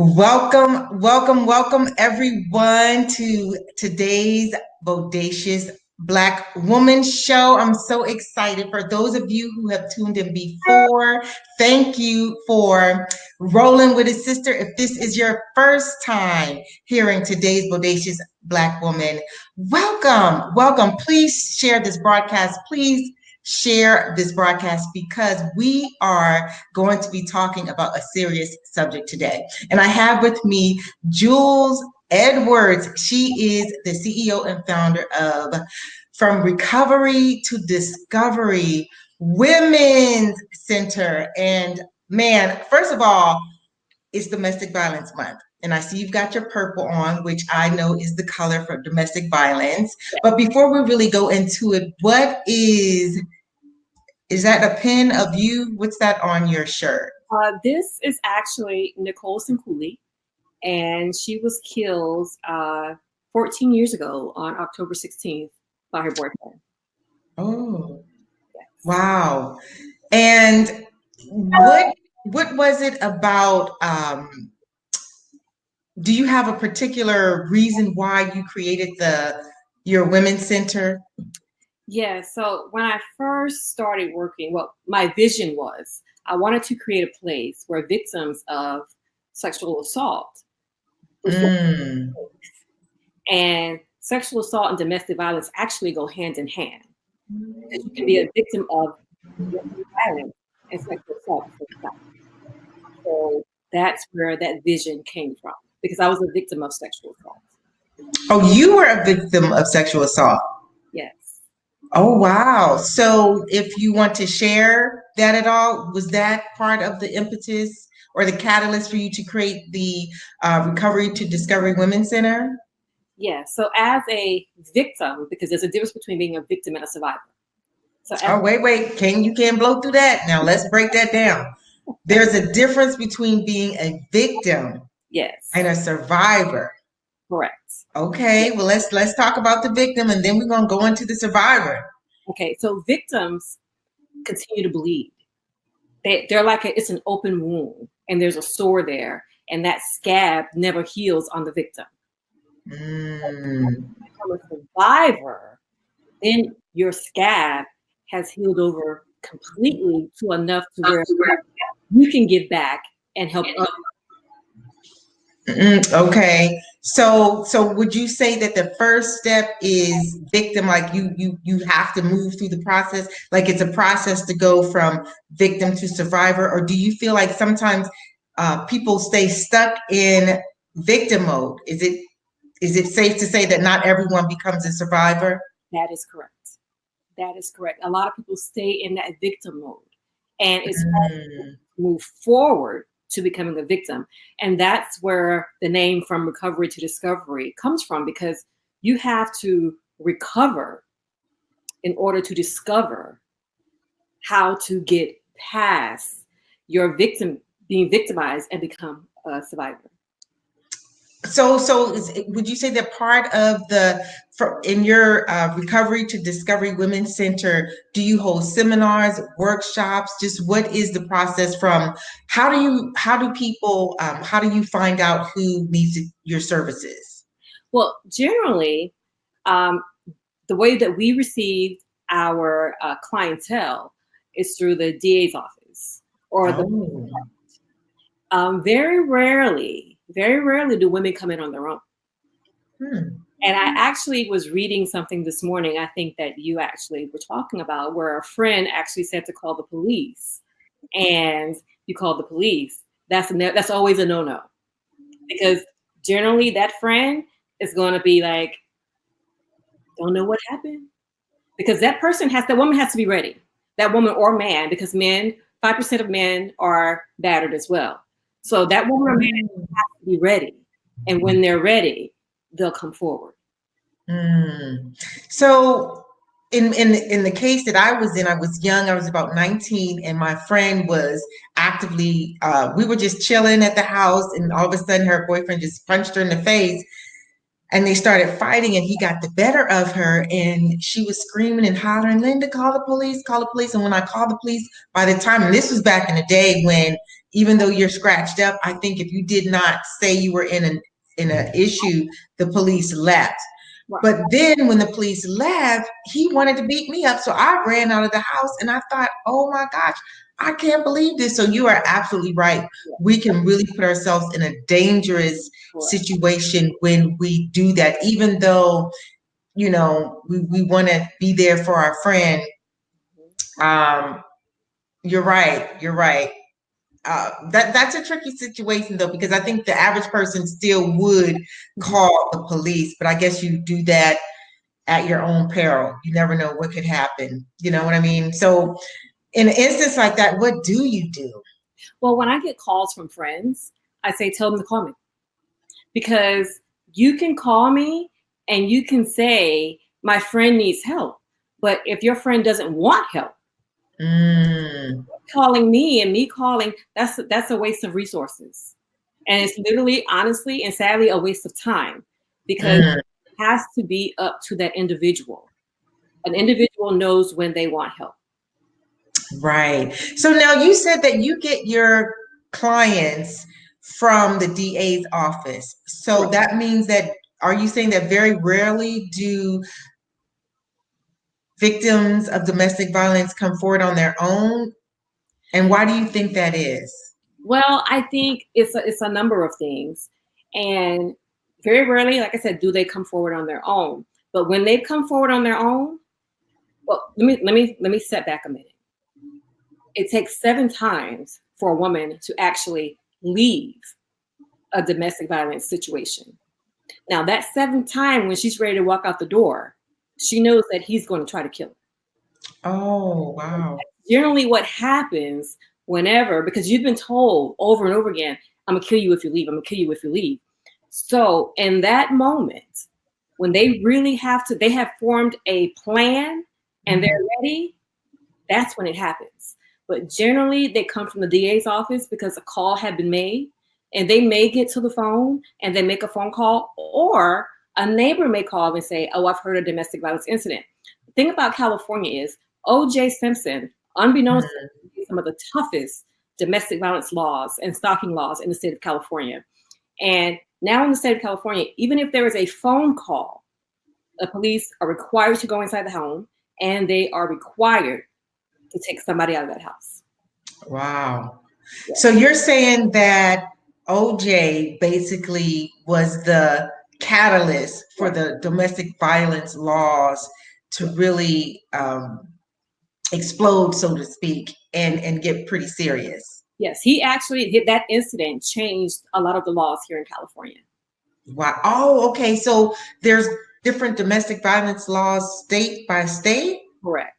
Welcome everyone to today's Bodacious Black Woman Show. I'm so excited. For those of you who have tuned in before, thank you for rolling with a sister. If this is your first time hearing today's Bodacious Black Woman, welcome. Please share this broadcast. Please share this broadcast because we are going to be talking about a serious subject today. And I have with me Jules Edwards. She is the CEO and founder of From Recovery to Discovery Women's Center. And man, first of all, it's Domestic Violence Month. And I see you've got your purple on, which I know is the color for domestic violence. But before we really go into it, is that a pin of you? What's that on your shirt? This is actually Nicole Cooley, and she was killed 14 years ago on October 16th by her boyfriend. Oh, yes. Wow. And what was it about? Do you have a particular reason why you created your women's center? Yeah, so when I first started working, my vision was I wanted to create a place where victims of sexual assault and sexual assault and domestic violence actually go hand in hand. Because you can be a victim of domestic violence and sexual assault. So that's where that vision came from, because I was a victim of sexual assault. Oh, you were a victim of sexual assault? Yes. Oh, wow. So if you want to share that at all, was that part of the impetus or the catalyst for you to create the Recovery to Discovery Women's Center? Yeah. So as a victim, because there's a difference between being a victim and a survivor. So wait. You can't blow through that. Now let's break that down. There's a difference between being a victim, yes, and a survivor. Correct. Okay, yes. Well, let's talk about the victim, and then we're going to go into the survivor. Okay, so victims continue to bleed. They're like it's an open wound, and there's a sore there, and that scab never heals on the victim. If you become a survivor, then your scab has healed over completely to enough to where you can give back and help others. Okay, so would you say that the first step is victim? Like you have to move through the process, like it's a process to go from victim to survivor, or do you feel like sometimes people stay stuck in victim mode? Is it safe to say that not everyone becomes a survivor? That is correct. That is correct. A lot of people stay in that victim mode, and it's hard to move forward to becoming a victim. And that's where the name From Recovery to Discovery comes from, because you have to recover in order to discover how to get past your being victimized and become a survivor. So would you say that part of in your Recovery to Discovery Women's Center, do you hold seminars, workshops? Just what is the process from, how do you find out who needs your services? Well, generally, the way that we receive our clientele is through the DA's office or the very rarely do women come in on their own. And I actually was reading something this morning, I think that you actually were talking about, where a friend actually said to call the police. And you call the police, that's always a no-no. Because generally that friend is going to be like, don't know what happened. Because that woman has to be ready. That woman or man, because 5% of men are battered as well. So that woman or man has to be ready. And when they're ready, they'll come forward. So in the case that I was in, I was young, I was about 19, and my friend was actively, we were just chilling at the house, and all of a sudden her boyfriend just punched her in the face, and they started fighting, and he got the better of her, and she was screaming and hollering, Linda, call the police, call the police. And when I called the police, by the time, and this was back in the day when even though you're scratched up, I think if you did not say you were in an issue, the police left. Right. But then when the police left, he wanted to beat me up. So I ran out of the house and I thought, oh my gosh, I can't believe this. So you are absolutely right. We can really put ourselves in a dangerous Correct. situation when we do that, even though, we want to be there for our friend. Um, you're right. You're right. That's a tricky situation though, because I think the average person still would Mhm. call the police, but I guess you do that at your own peril. You never know what could happen. You know what I mean? So in an instance like that, what do you do? Well, when I get calls from friends, I say, tell them to call me, because you can call me and you can say, my friend needs help. But if your friend doesn't want help, Mm, calling me and me calling, that's a waste of resources. And it's literally, honestly, and sadly, a waste of time, because mm, it has to be up to that individual. An individual knows when they want help. right. So now you said that you get your clients from the DA's office. So Correct. that means that, are you saying that very rarely do victims of domestic violence come forward on their own? And why do you think that is? Well, I think it's a number of things, and very rarely, like I said, do they come forward on their own. But when they come forward on their own, well, let me step back a minute. It takes 7 times for a woman to actually leave a domestic violence situation. Now, that 7th time, when she's ready to walk out the door, she knows that he's going to try to kill her. Oh, wow. Generally, what happens whenever, because you've been told over and over again, I'm gonna kill you if you leave, I'm gonna kill you if you leave. So in that moment, when they really have to, they have formed a plan and they're Mhm. ready, that's when it happens. But generally, they come from the DA's office because a call had been made, and they may get to the phone and they make a phone call, or a neighbor may call and say, oh, I've heard a domestic violence incident. The thing about California is O.J. Simpson, unbeknownst to him, some of the toughest domestic violence laws and stalking laws in the state of California. And now in the state of California, even if there is a phone call, the police are required to go inside the home, and they are required to take somebody out of that house. Wow. Yeah. So you're saying that OJ basically was the catalyst for Right. the domestic violence laws to really explode, so to speak, and get pretty serious. Yes, he actually hit that incident changed a lot of the laws here in California. Wow. Oh, okay. So there's different domestic violence laws state by state? Correct.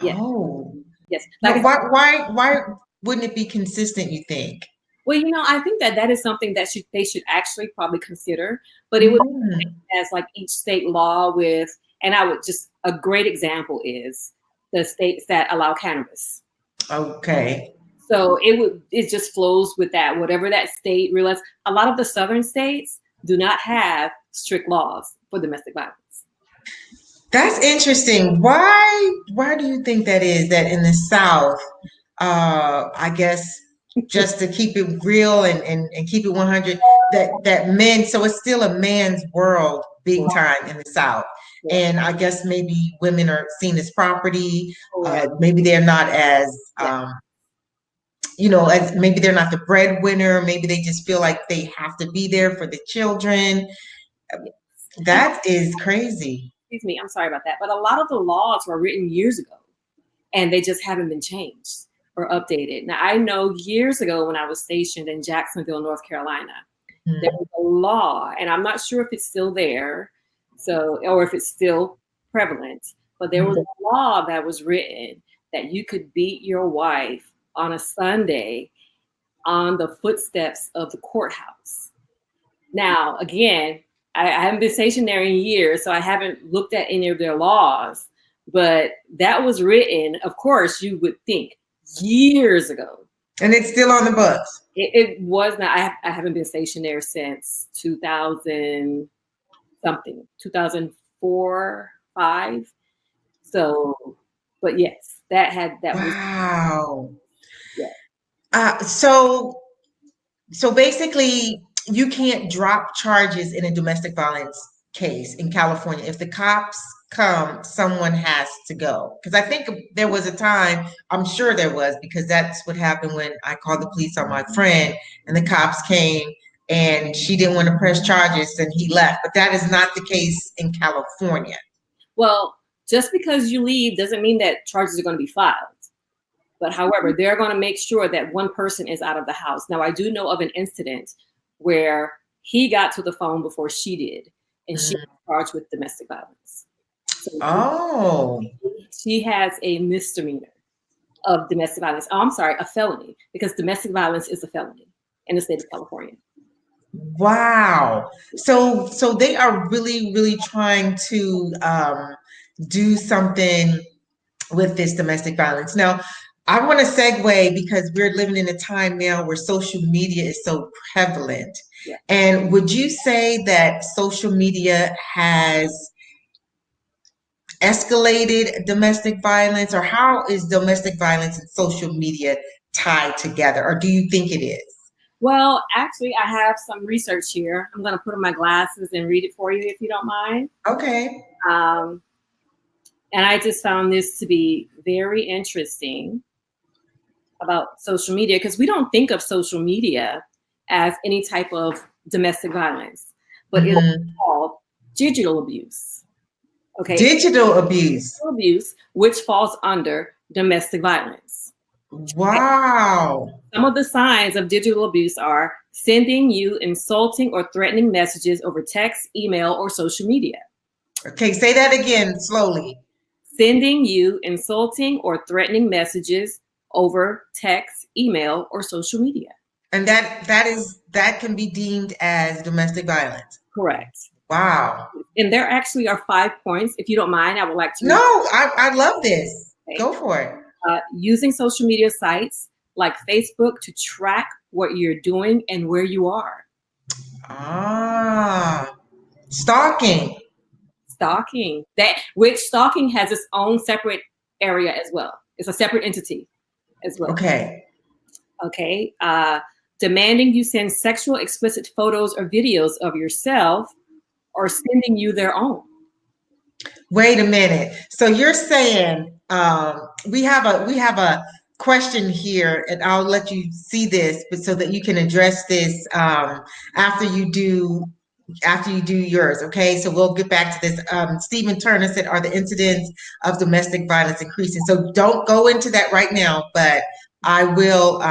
Yes. Oh. Yes. Like I Now, said, why wouldn't it be consistent, you think? well, I think that that is something that they should actually probably consider, but it would Mm, as like each state law with, and I would just, a great example is the states that allow cannabis. okay. So it just flows with that. Whatever that state realizes, a lot of the southern states do not have strict laws for domestic violence. That's interesting. Why do you think that is that in the South, I guess just to keep it real and keep it 100, that men, so it's still a man's world big Correct. time in the South. And I guess maybe women are seen as property. Correct. Maybe they're not as Yeah. as maybe they're not the breadwinner. Maybe they just feel like they have to be there for the children. Yes. And That is crazy. excuse me, I'm sorry about that. But a lot of the laws were written years ago, and they just haven't been changed or updated. Now, I know years ago when I was stationed in Jacksonville, North Carolina, there Hmm. was a law, and I'm not sure if it's still there, or if it's still prevalent, but there was a law that was written that you could beat your wife on a Sunday on the footsteps of the courthouse. Now, again, I haven't been stationed there in years, so I haven't looked at any of their laws. But that was written, of course, you would think years ago. And it's still on the books. It was not. I haven't been stationed there since 2000 something, 2004, five. So, but yes, that was Wow. yeah. So basically, you can't drop charges in a domestic violence case in California. If the cops come, someone has to go. Because I think there was a time, I'm sure there was, because that's what happened when I called the police on my friend and the cops came and she didn't want to press charges and he left. But that is not the case in California. Well, just because you leave doesn't mean that charges are going to be filed. But however, they're going to make sure that one person is out of the house. Now, I do know of an incident where he got to the phone before she did, and she was charged with domestic violence. So Oh. she has a misdemeanor of domestic violence. Oh, I'm sorry, a felony, because domestic violence is a felony in the state of California. Wow. So they are really, really trying to do something with this domestic violence. Now, I want to segue because we're living in a time now where social media is so prevalent. Yeah. And would you say that social media has escalated domestic violence, or how is domestic violence and social media tied together, or do you think it is? Well, actually, I have some research here. I'm going to put on my glasses and read it for you if you don't mind. Okay. And I just found this to be very interesting about social media, because we don't think of social media as any type of domestic violence, but it's called digital abuse. Okay. Digital abuse. Digital abuse, which falls under domestic violence. Wow. Some of the signs of digital abuse are sending you insulting or threatening messages over text, email, or social media. Okay, say that again slowly. Sending you insulting or threatening messages over text, email, or social media. And that can be deemed as domestic violence. Correct. Wow. And there actually are 5 points. If you don't mind, I would like to. No, I love this. Okay. Go for it. Using social media sites like Facebook to track what you're doing and where you are. Stalking. Stalking. Which stalking has its own separate area as well. It's a separate entity as well. Okay. Okay. Demanding you send sexual explicit photos or videos of yourself, or sending you their own. Wait a minute. So you're saying we have a question here, and I'll let you see this, but so that you can address this after you do yours. Okay. So we'll get back to this. Stephen Turner said, "Are the incidents of domestic violence increasing?" So don't go into that right now, but I will.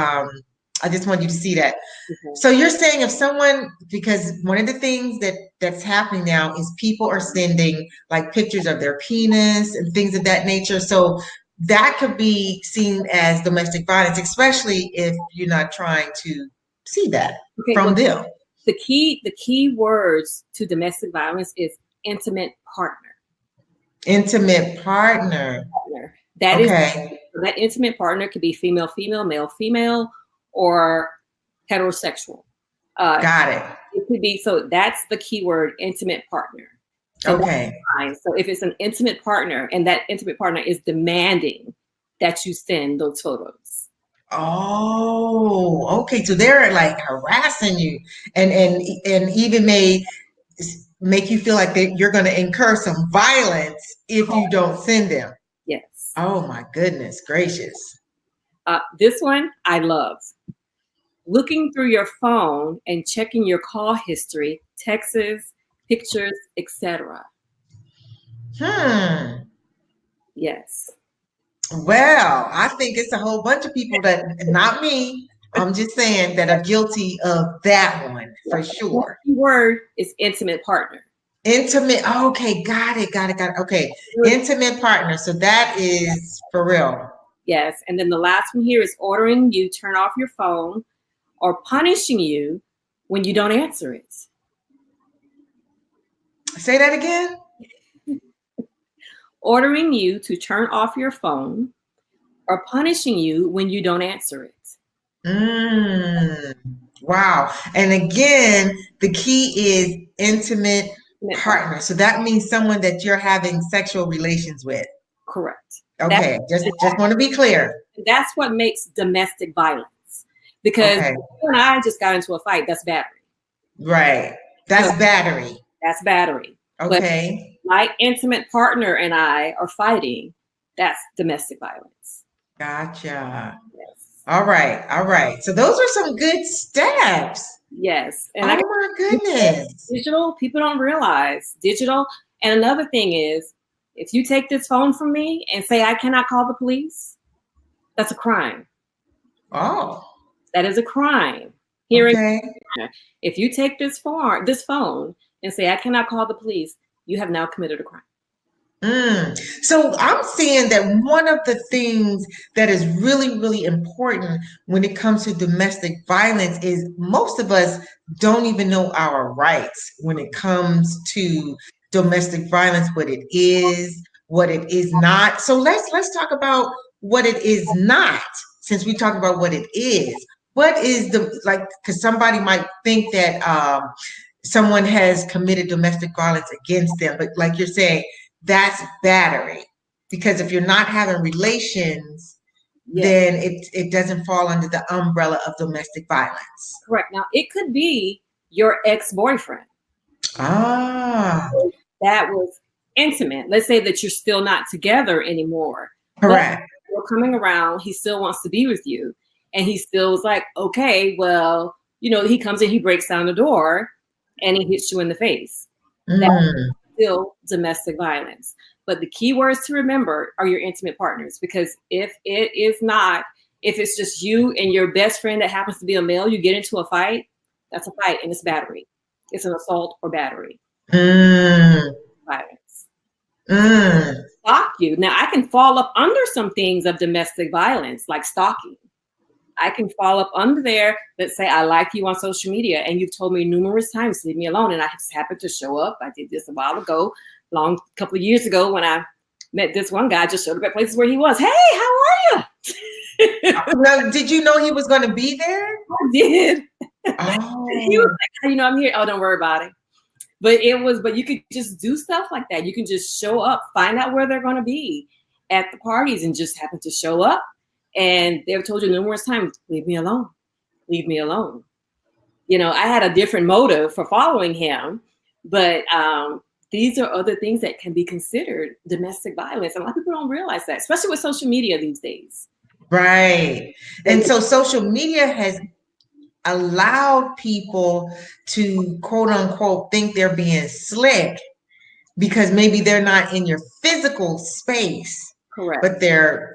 I just want you to see that. Okay. So you're saying if someone, because one of the things that's happening now is people are sending like pictures of their penis and things of that nature. So that could be seen as domestic violence, especially if you're not trying to see that from them. The key words to domestic violence is intimate partner. Intimate partner. That is, that intimate partner could be female, female, male, female, or heterosexual. Got it. It could be, so that's the key word, intimate partner. So okay. So if it's an intimate partner and that intimate partner is demanding that you send those photos. Oh, okay. So they're like harassing you and even make you feel like you're going to incur some violence if you don't send them. Yes. Oh my goodness gracious. This one I love. Looking through your phone and checking your call history, texts, pictures, etc. Yes. Well, I think it's a whole bunch of people that, not me, I'm just saying, that are guilty of that one for sure. The word is intimate partner. Intimate. Okay, got it. Okay, intimate partner. So that is for real. Yes, and then the last one here is ordering you turn off your phone or punishing you when you don't answer it. Say that again. Ordering you to turn off your phone or punishing you when you don't answer it. Wow. And again, the key is intimate partner. So that means someone that you're having sexual relations with. Correct. Okay, just want to be clear. That's what makes domestic violence. Because Okay. you and I just got into a fight. That's battery. Right. So That's battery. that's battery. But Okay. my intimate partner and I are fighting. That's domestic violence. Gotcha. Yes. All right. All right. So those are some good steps. Yes. And Oh like my you said, goodness. digital, people don't realize digital. And another thing is, if you take this phone from me and say I cannot call the police, that's a crime. Oh, That is a crime. Here in okay. California, if you take this phone and say I cannot call the police, you have now committed a crime. So I'm seeing that one of the things that is really, really important when it comes to domestic violence is most of us don't even know our rights when it comes to domestic violence, what it is not. So let's talk about what it is not, since we talked about what it is. What is the like? Because somebody might think that someone has committed domestic violence against them, but like you're saying, that's battery. Because if you're not having relations, Yes, then it doesn't fall under the umbrella of domestic violence. correct. Now it could be your ex-boyfriend Ah, that was intimate. Let's say that you're still not together anymore, but correct. you're coming around. He still wants to be with you, and he still is like, okay, well, he comes in, he breaks down the door, and he hits you in the face. That's Mm, still domestic violence. But the key words to remember are your intimate partners, because if it's just you and your best friend that happens to be a male, you get into a fight, that's a fight and it's battery. It's an assault or battery mm, violence. mm. Stalk you. Now, I can fall up under some things of domestic violence, like stalking. I can fall up under there that say, I like you on social media, and you've told me numerous times to leave me alone. And I just happened to show up. I did this a while ago, long couple of years ago when I met this one guy, just showed up at places where he was. Hey, how are you? Now, did you know he was going to be there? I did. He was Oh, like, I'm here. Oh, don't worry about it. But you could just do stuff like that. You can just show up, find out where they're going to be at the parties, and just happen to show up. And they've told you numerous times, leave me alone, leave me alone. I had a different motive for following him, but these are other things that can be considered domestic violence. And a lot of people don't realize that, especially with social media these days. right. And so social media has allowed people to quote unquote think they're being slick because maybe they're not in your physical space, Correct. but they're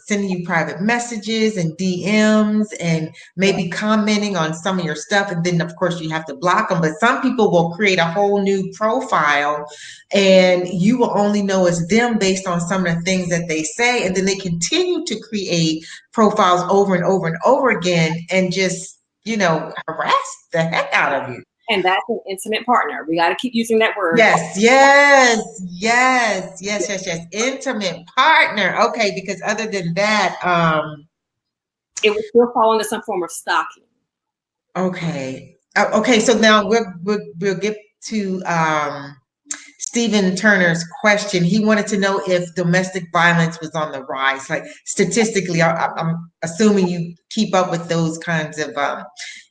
sending you private messages and DMs and maybe commenting on some of your stuff, and then of course you have to block them. But some people will create a whole new profile and you will only know it's them based on some of the things that they say, and then they continue to create profiles over and over and over again and just harass the heck out of you. And that's an intimate partner. We got to keep using that word. Yes, yes, yes, yes, yes, yes. Intimate partner. Okay, because other than that, It would still fall into some form of stalking. okay. Okay, so now we'll get to Stephen Turner's question. He wanted to know if domestic violence was on the rise. Like statistically, I'm assuming you keep up with those kinds of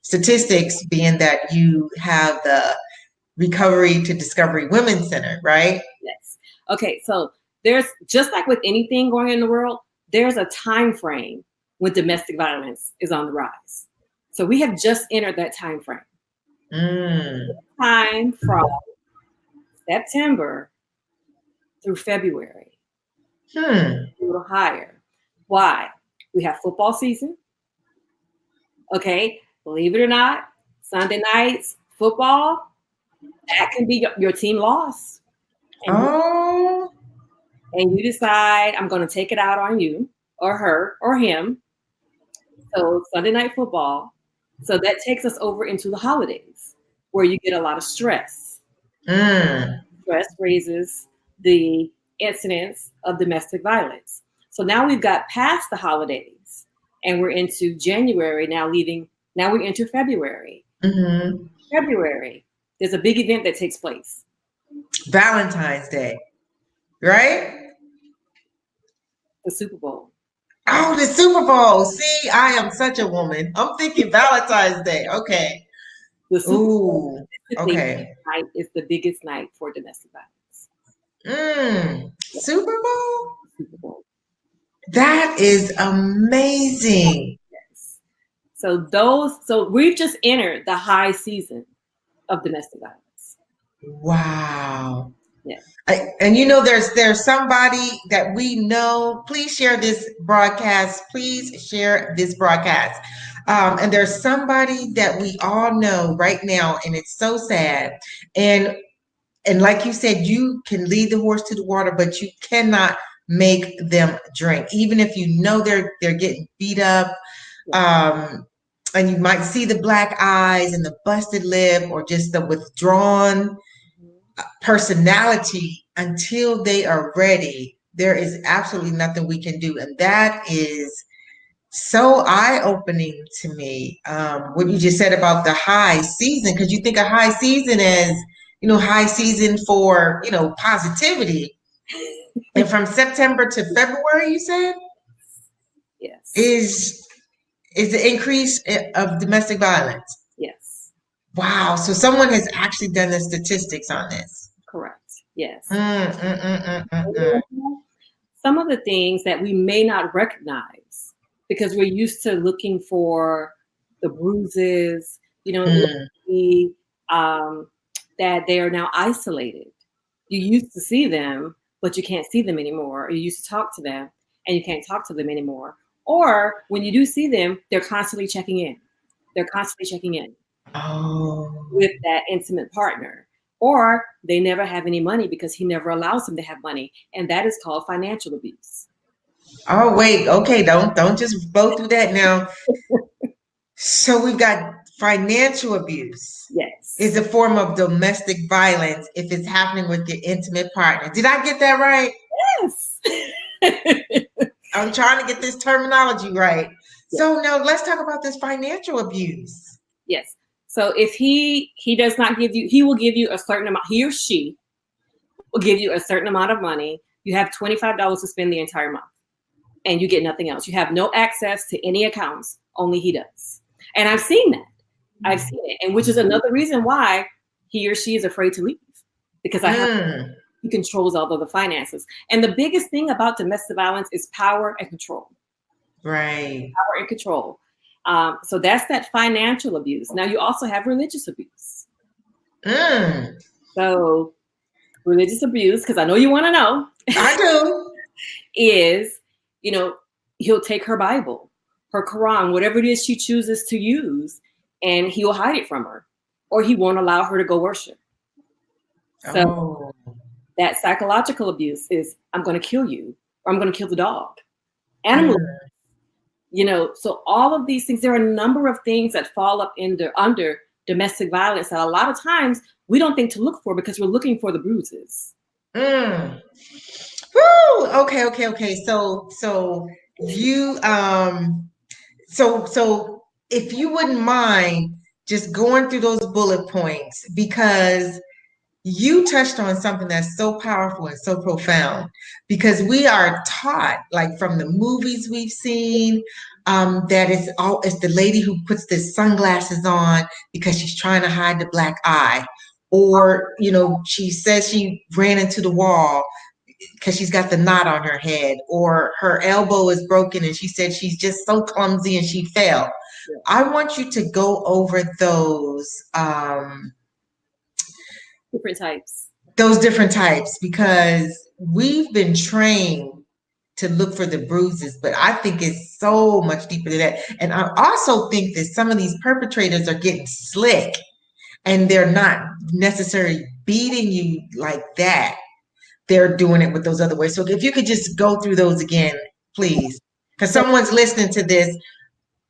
statistics, being that you have the Recovery to Discovery Women's Center, right? Yes. Okay, so there's, just like with anything going in the world, there's a time frame when domestic violence is on the rise. So we have just entered that time frame. Mm. Time from September through February, Hmm. a little higher. Why? We have football season. Okay, believe it or not, Sunday nights football, that can be your team loss, and Oh. you decide, I'm going to take it out on you or her or him. So Sunday night football. So that takes us over into the holidays, where you get a lot of stress. Mm. Stress raises the incidence of domestic violence. So now we've got past the holidays and we're into January, now we enter February. Hmm. February, there's a big event that takes place. Valentine's Day, right? The Super Bowl. Oh, the Super Bowl. See, I am such a woman. I'm thinking Valentine's Day. Okay. The Super Bowl Ooh, statistically okay. night is the biggest night for domestic violence. Yeah, Super Bowl? Super Bowl. That is amazing. Yes. So we've just entered the high season of domestic violence. Wow. Yeah. And you know, there's somebody that we know. Please share this broadcast. Please share this broadcast. And there's somebody that we all know right now, and it's so sad. And and like you said, you can lead the horse to the water, but you cannot make them drink. Even if you know they're getting beat up, Yeah. um, and you might see the black eyes and the busted lip, or just the withdrawn Mhm. personality until they are ready. There is absolutely nothing we can do. And that is so eye-opening to me. What you just said about the high season, because you think a high season is, high season for, positivity. And from September to February, you said, Yes. is the increase of domestic violence. Yes. Wow. So someone has actually done the statistics on this. Correct. Yes. Mm, mm, mm, mm, mm, mm. Some of the things that we may not recognize because we're used to looking for the bruises, Mm. maybe, that they are now isolated. You used to see them, but you can't see them anymore. Or you used to talk to them and you can't talk to them anymore. Or when you do see them, they're constantly checking in. They're constantly checking in Oh. with that intimate partner. Or they never have any money because he never allows them to have money. And that is called financial abuse. Oh, wait. Okay. Don't just blow through that now. So we've got financial abuse is Yes. a form of domestic violence if it's happening with your intimate partner. Did I get that right? Yes. I'm trying to get this terminology right. Yes. So now let's talk about this financial abuse. Yes. So if he does not give you, he will give you a certain amount. He or she will give you a certain amount of money. You have $25 to spend the entire month, and you get nothing else. You have no access to any accounts. Only he does. And I've seen that. I've seen it, and which is another reason why he or she is afraid to leave because I have Mm, he controls all of the finances. And the biggest thing about domestic violence is power and control. right. Power and control. So that's that financial abuse. Now you also have religious abuse. Mm, So religious abuse, because I know you want to know, I do. is, you know, he'll take her Bible, her Quran, whatever it is she chooses to use, and he'll hide it from her, or he won't allow her to go worship. So Oh. that psychological abuse is, I'm going to kill you, or I'm going to kill the dog. Animal, Mm. so all of these things, there are a number of things that fall up under domestic violence that a lot of times we don't think to look for because we're looking for the bruises. Mm. Woo! Okay, okay, okay. So you so if you wouldn't mind just going through those bullet points, because you touched on something that's so powerful and so profound, because we are taught, like from the movies we've seen, that it's the lady who puts the sunglasses on because she's trying to hide the black eye, or she says she ran into the wall because she's got the knot on her head, or her elbow is broken and she said she's just so clumsy and she fell. Yeah. I want you to go over Different types. those different types, because we've been trained to look for the bruises, but I think it's so much deeper than that. And I also think that some of these perpetrators are getting slick and they're not necessarily beating you like that. They're doing it with those other ways. So if you could just go through those again, please. Because So someone's listening to this,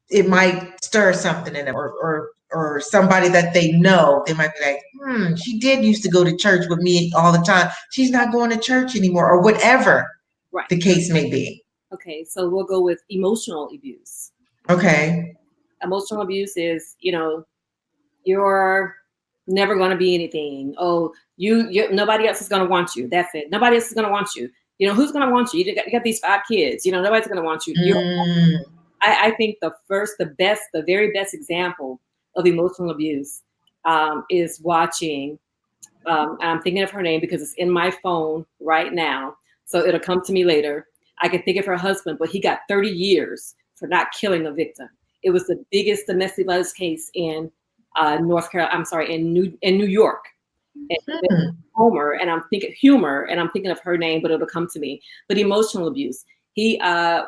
it might stir something in them, or somebody that they know, they might be like, she did used to go to church with me all the time. She's not going to church anymore, or whatever right. the case may be. Okay, so we'll go with emotional abuse. Okay. Emotional abuse is, you're never going to be anything. Oh, you nobody else is going to want you. That's it. Nobody else is going to want you. You know, who's going to want you? You got these 5 kids. You know, nobody's going to want you. Mm. I think the very best example of emotional abuse is watching. I'm thinking of her name because it's in my phone right now, so it'll come to me later. I can think of her husband, but he got 30 years for not killing a victim. It was the biggest domestic violence case in North Carolina. I'm sorry, in New York. And Hmm. Humor, and I'm thinking of her name, but it'll come to me. But emotional abuse. He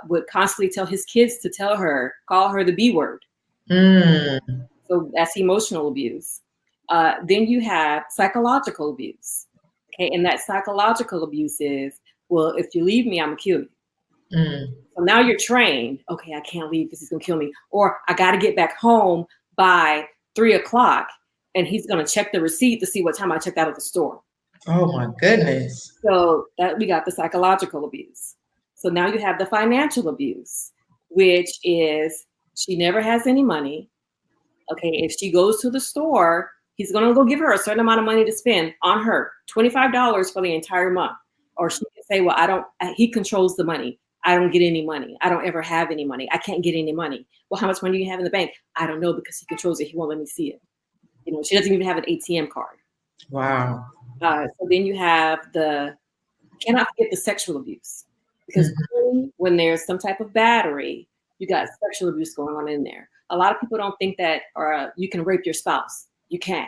would constantly tell his kids to call her the B word. Mm. So that's emotional abuse. Then you have psychological abuse. Okay, and that psychological abuse is, well, if you leave me, I'm gonna kill you. Mm. So now you're trained. Okay, I can't leave because he's gonna kill me, or I got to get back home by 3 o'clock, and he's gonna check the receipt to see what time I checked out of the store. Oh my goodness. So that we got the psychological abuse. So now you have the financial abuse, which is she never has any money. Okay, if she goes to the store, he's gonna go give her a certain amount of money to spend on her, $25 for the entire month. Or she can say, well, I don't, he controls the money. I don't get any money. I don't ever have any money. I can't get any money. Well, how much money do you have in the bank? I don't know because he controls it. He won't let me see it. You know, she doesn't even have an ATM card. Wow. So then you have cannot forget the sexual abuse, because Mhm. when there's some type of battery, you got sexual abuse going on in there. A lot of people don't think that, or you can rape your spouse. You can.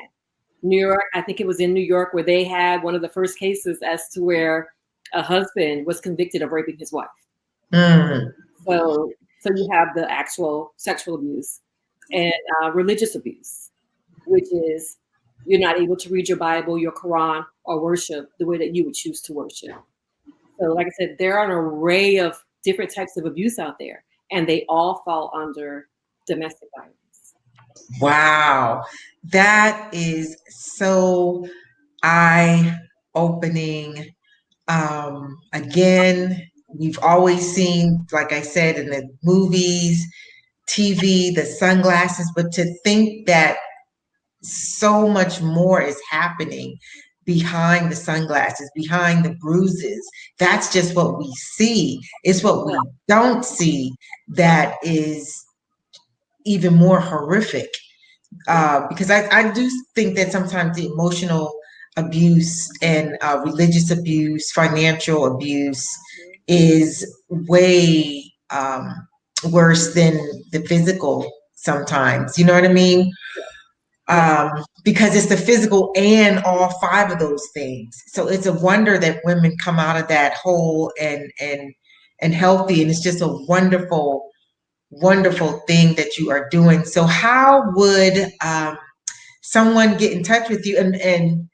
New York, I think it was in New York where they had one of the first cases as to where a husband was convicted of raping his wife. Mm. So you have the actual sexual abuse and religious abuse, which is you're not able to read your Bible, your Quran, or worship the way that you would choose to worship. So, like I said, there are an array of different types of abuse out there, and they all fall under domestic violence. Wow. That is so eye opening. Again, we've always seen, like I said, in the movies, TV, the sunglasses, but to think that so much more is happening behind the sunglasses, behind the bruises. That's just what we see. It's what we don't see that is even more horrific. Because I do think that sometimes the emotional abuse and religious abuse, financial abuse is way worse than the physical sometimes. You know what I mean? Yeah. Because it's the physical and all five of those things. So it's a wonder that women come out of that whole and healthy, and it's just a wonderful, wonderful thing that you are doing. So how would someone get in touch with you? And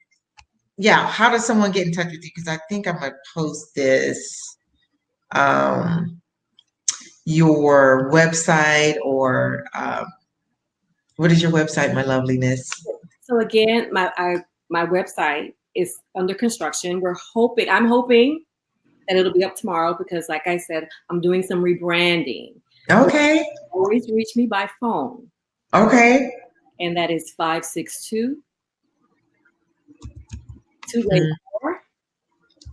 yeah, how does someone get in touch with you? Because I think I'm gonna post this. Um, your website or what is your website, my loveliness? So again, my website is under construction. I'm hoping that it'll be up tomorrow because, like I said, I'm doing some rebranding. Okay. Always reach me by phone, Okay. and that is 562 284.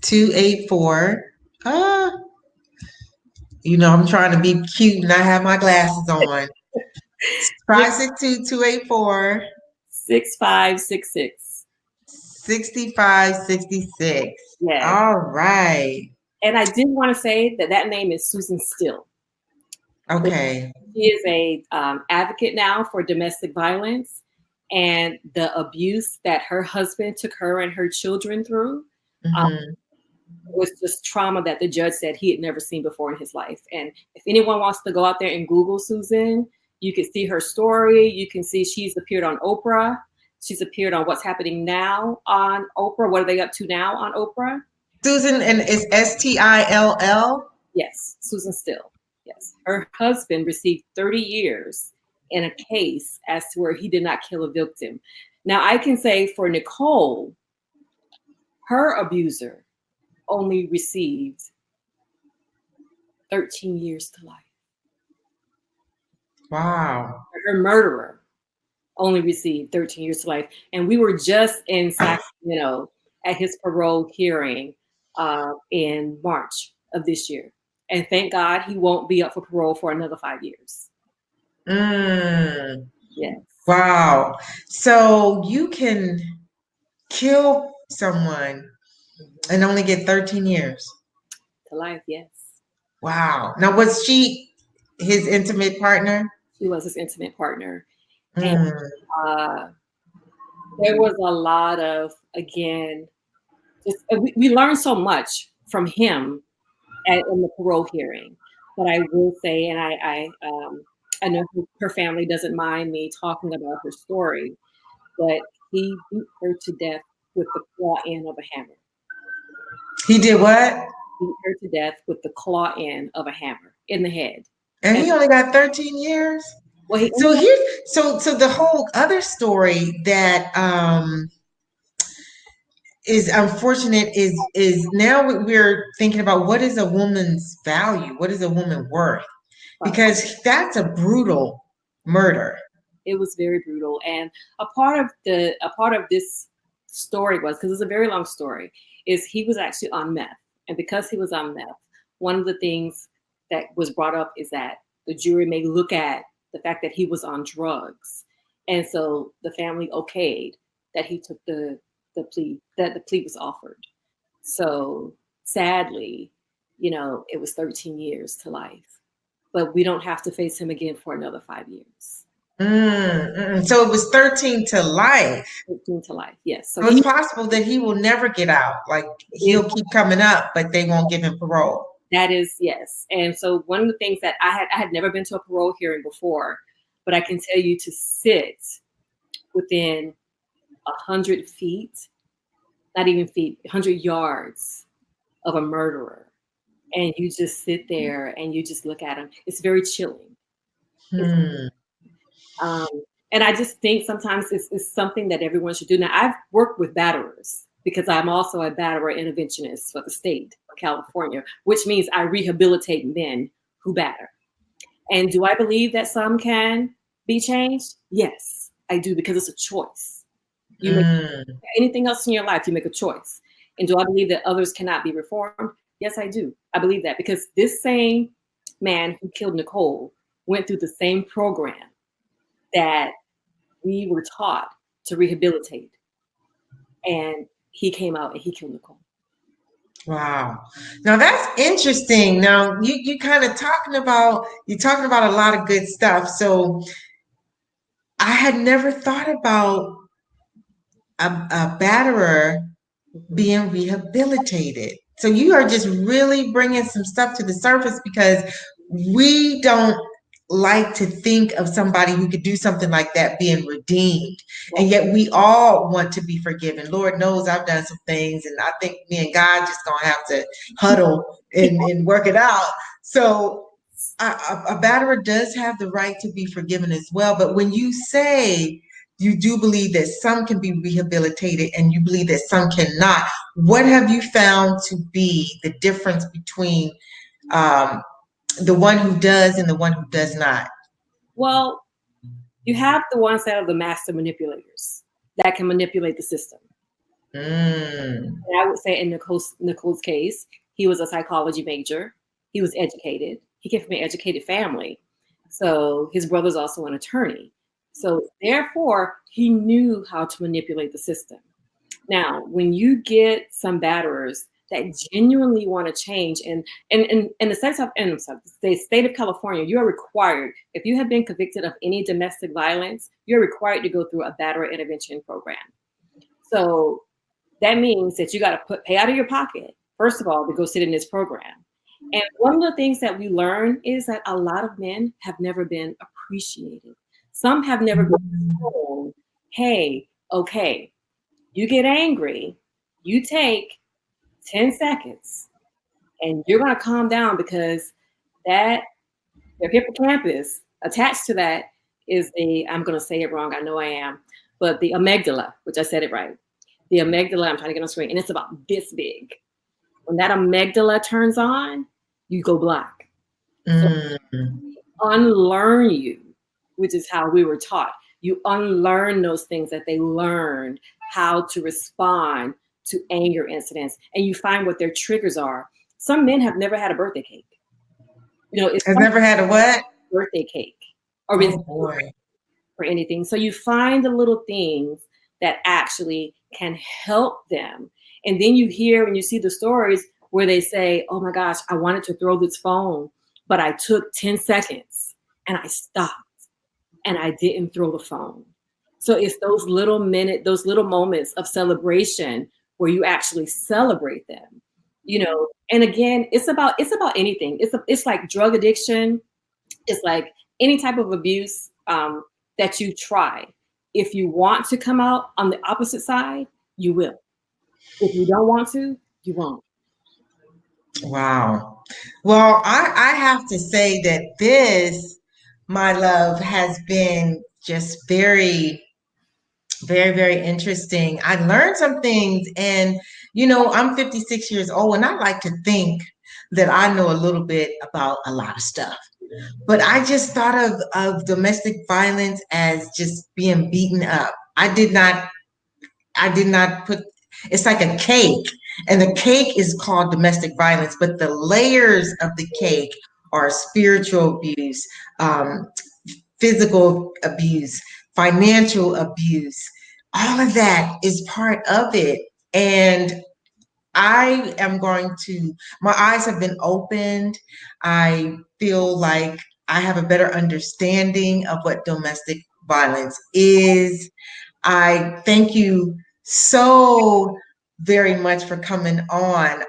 284. Uh, I'm trying to be cute and I have my glasses on. 562-284. 6566. 6566. Yes. All right. And I did want to say that name is Susan Still. Okay. She is a advocate now for domestic violence and the abuse that her husband took her and her children through. Um, Hmm. was just trauma that the judge said he had never seen before in his life. And if anyone wants to go out there and Google Susan, you can see her story. You can see she's appeared on Oprah. She's appeared on What's Happening Now on Oprah. What are they up to now on Oprah? Susan, and it's Still. Yes, Susan Still. Yes. Her husband received 30 years in a case as to where he did not kill a victim. Now, I can say for Nicole, her abuser only received 13 years to life. Wow. Her murderer only received 13 years to life. And we were just in Sacramento at his parole hearing in March of this year. And thank God he won't be up for parole for another 5 years. Mm. Yes. Wow. So you can kill someone and only get 13 years. To life, yes. Wow. Now, was she his intimate partner? She was his intimate partner. And Mm. uh, there was a lot of, again, just we learned so much from him in the parole hearing. But I will say, and I know her family doesn't mind me talking about her story, but he beat her to death with the claw end of a hammer. He did what? Beat her to death with the claw end of a hammer in the head. And And he only got 13 years? well, he So ended up, here, so the whole other story that is unfortunate is now we're thinking about what is a woman's value? What is a woman worth? Because that's a brutal murder. it was very brutal. And a part of this story was, because it's a very long story, is he was actually on meth. And because he was on meth, one of the things that was brought up is that the jury may look at the fact that he was on drugs. And so the family okayed that he took the plea, that the plea was offered. So sadly, it was 13 years to life. But we don't have to face him again for another 5 years. So it was 13 to life. 13 to life, yes. So So it's he possible that he will never get out. Like is, he'll keep coming up, but they won't give him parole. that is, yes. And so one of the things that I had never been to a parole hearing before, but I can tell you to sit within 100 feet, not even feet, 100 yards of a murderer, and you just sit there and you just look at him. It's very chilling. It's, Hmm. um, and I just think sometimes it's something that everyone should do. Now, I've worked with batterers because I'm also a batterer interventionist for the state of California, which means I rehabilitate men who batter. And do I believe that some can be changed? Yes, I do, because it's a choice. You make Mm. anything else in your life, you make a choice. And do I believe that others cannot be reformed? Yes, I do. I believe that because this same man who killed Nicole went through the same program that we were taught to rehabilitate. And he came out and he killed Nicole. Wow. Now that's interesting. Now you kind of you're talking about a lot of good stuff. So I had never thought about a batterer Mhm. being rehabilitated. So you are just really bringing some stuff to the surface because we don't like to think of somebody who could do something like that being redeemed. And yet we all want to be forgiven. Lord knows I've done some things and I think me and God just gonna have to huddle and work it out. So a batterer does have the right to be forgiven as well. But when you say you do believe that some can be rehabilitated and you believe that some cannot, what have you found to be the difference between um, the one who does and the one who does not? Well, you have the ones that are the master manipulators that can manipulate the system. Mm. And I would say in Nicole's case, he was a psychology major. He was educated. He came from an educated family. So his brother's also an attorney. So therefore, he knew how to manipulate the system. Now, when you get some batterers that genuinely want to change, and in the sense of, and I'm sorry, the state of California, you are required, if you have been convicted of any domestic violence, you're required to go through a batterer intervention program. So that means that you got to pay out of your pocket, first of all, to go sit in this program. And one of the things that we learn is that a lot of men have never been appreciated. Some have never been told, hey, okay, you get angry, you take 10 seconds and you're going to calm down because that your hippocampus attached to that is I'm going to say it wrong, I know I am, but the amygdala, which I said it right. The amygdala, I'm trying to get on screen, and it's about this big. When that amygdala turns on, you go black. So Mm. unlearn you, which is how we were taught. You unlearn those things that they learned how to respond to anger incidents, and you find what their triggers are. Some men have never had a birthday cake. It's I've never had a what? birthday cake or been Oh boy. for anything. So you find the little things that actually can help them. And then you hear and you see the stories where they say, oh my gosh, I wanted to throw this phone, but I took 10 seconds and I stopped and I didn't throw the phone. So it's those little moments of celebration where you actually celebrate them, and again, it's about anything. It's like drug addiction. It's like any type of abuse that you try. If you want to come out on the opposite side, you will. If you don't want to, you won't. Wow. Well, I have to say that this, my love, has been just very, very, very interesting. I learned some things, and I'm 56 years old, and I like to think that I know a little bit about a lot of stuff. But I just thought of domestic violence as just being beaten up. I did not put, it's like a cake, and the cake is called domestic violence, but the layers of the cake are spiritual abuse, um, physical abuse, financial abuse. All of that is part of it. And I am going to, my eyes have been opened. I feel like I have a better understanding of what domestic violence is. I thank you so very much for coming on.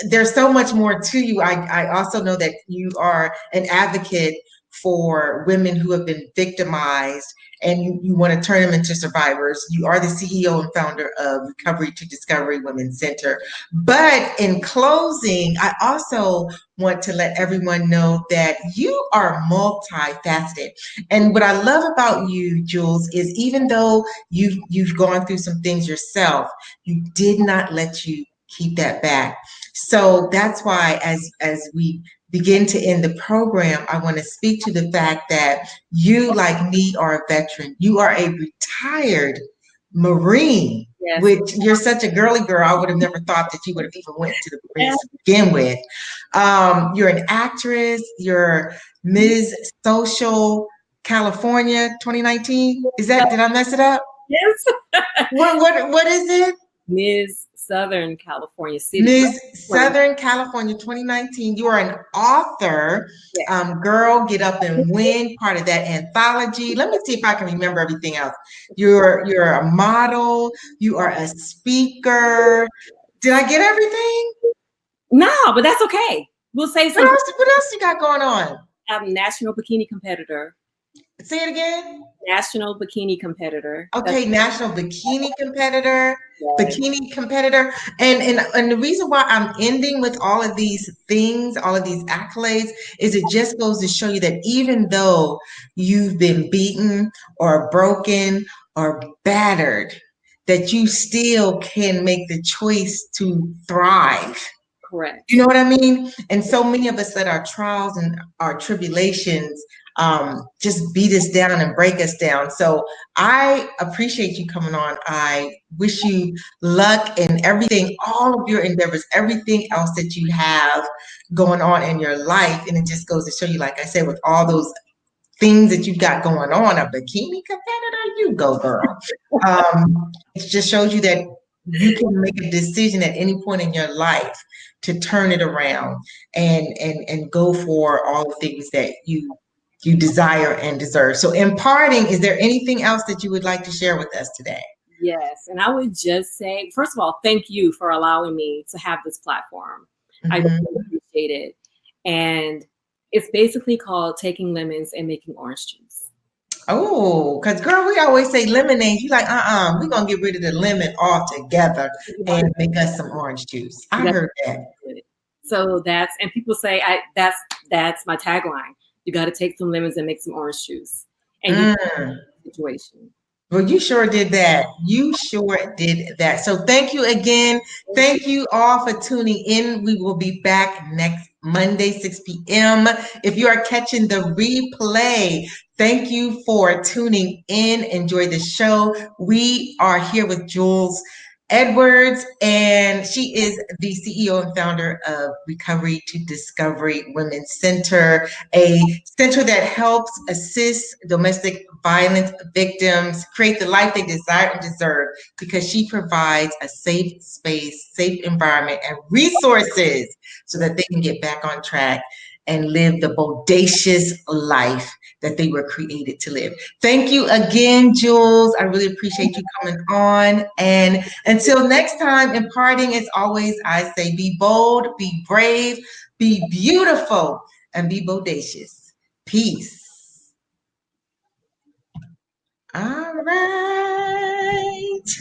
There's so much more to you. I also know that you are an advocate for women who have been victimized, and you want to turn them into survivors. You are the CEO and founder of Recovery to Discovery Women's Center. But in closing, I also want to let everyone know that you are multifaceted. And what I love about you, Jules, is even though you've gone through some things yourself, you did not let you keep that back. So that's why as we begin to end the program, I want to speak to the fact that you, like me, are a veteran. You are a retired Marine, Yes. which you're such a girly girl. I would have never thought that you would have even went to the Yes. Marines to begin with. You're an actress. You're Ms. Social California 2019. Did I mess it up? Yes. What is it? Ms. Southern California City. Ms. Southern California 2019. You are an author. Yes. Girl, Get Up and Win, part of that anthology. Let me see if I can remember everything else. You're a model. You are a speaker. Did I get everything? No, but that's okay. We'll say What something. else? What else you got going on? National bikini competitor. Say it again. National bikini competitor. Okay, national Yes. bikini competitor. And the reason why I'm ending with all of these things, all of these accolades, is it just goes to show you that even though you've been beaten or broken or battered, that you still can make the choice to thrive. Correct. You know what I mean? And so many of us let our trials and our tribulations just beat us down and break us down. So I appreciate you coming on. I wish you luck in everything, all of your endeavors, everything else that you have going on in your life. And it just goes to show you, like I said, with all those things that you've got going on, a bikini competitor, you go, girl. It just shows you that you can make a decision at any point in your life to turn it around and go for all the things that you desire and deserve. So in parting, is there anything else that you would like to share with us today? Yes. And I would just say, first of all, thank you for allowing me to have this platform. I really appreciate it. And it's basically called Taking Lemons and Making Orange Juice. Oh, because girl, we always say lemonade. You like, we're gonna get rid of the lemon altogether and make us some orange juice. I heard that. So and people say that's my tagline. You got to take some lemons and make some orange juice. And you situation. Well, you sure did that. You sure did that. So thank you again. Thank you all for tuning in. We will be back next Monday, 6 p.m. If you are catching the replay, thank you for tuning in. Enjoy the show. We are here with Jules Edwards, and she is the CEO and founder of Recovery to Discovery Women's Center, a center that helps assist domestic violence victims create the life they desire and deserve because she provides a safe space, safe environment, and resources so that they can get back on track and live the bodacious life that they were created to live. Thank you again, Jules. I really appreciate you coming on. And until next time, imparting as always, I say be bold, be brave, be beautiful, and be bodacious. Peace. All right.